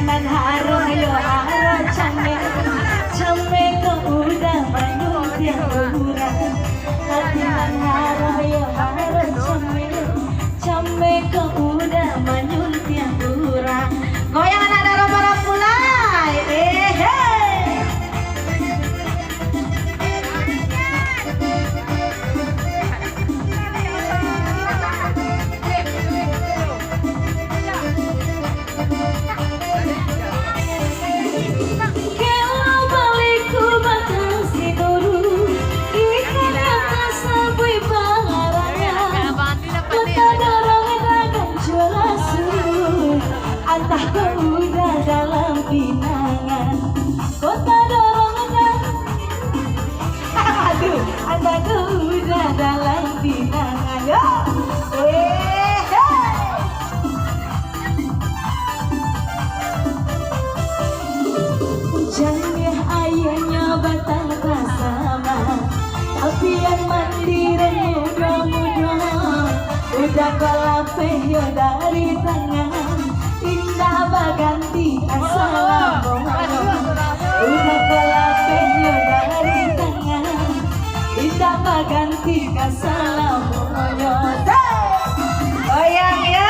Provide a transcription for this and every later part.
nan haro yo haro chame chame ko udah manyung tiang kurang hati nan haro yo haro chame ko udah manyung tiang kurang goyangan ada rombongan mulai entah kau udah dalam pinangan kota dorongan aduh entah kau udah dalam pinangan yo jangan ayahnya batang bersama tapi yang mandiri muda-muda udah kalapeh yo dari tangan indah baganti assalamualaikum udah kalapeh yo dari tangan indah baganti assalamualaikum goyang ya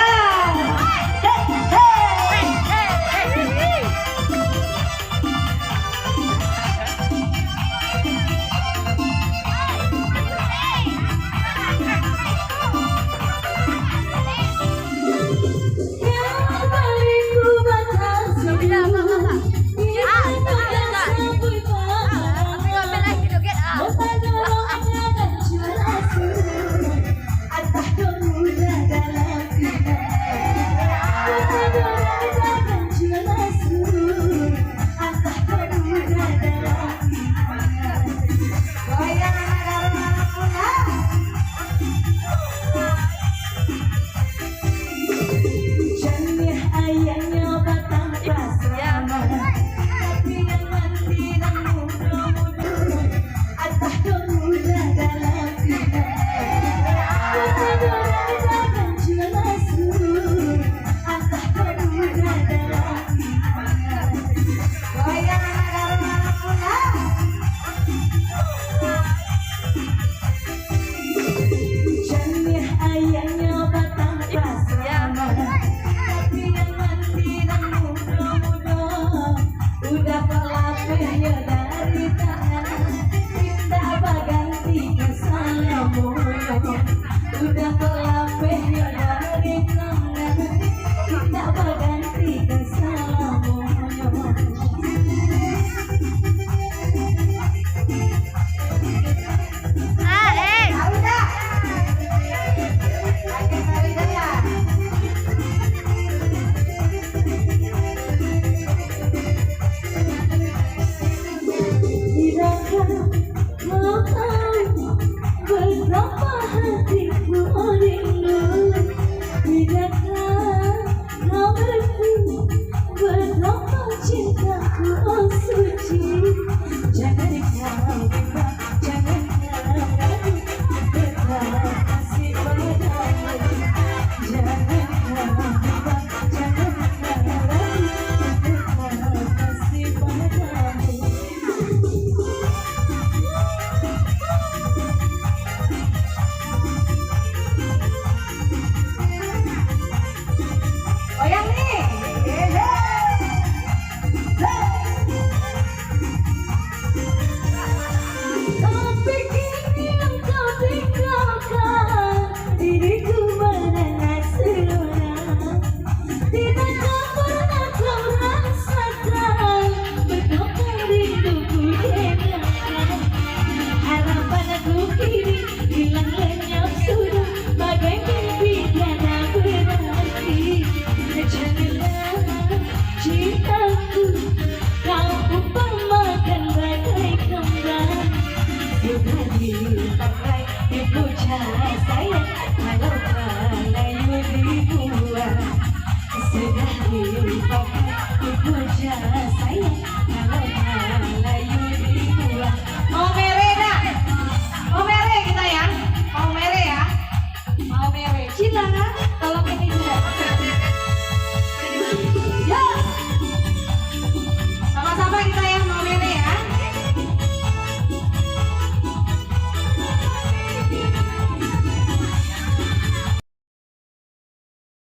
ำลังใจ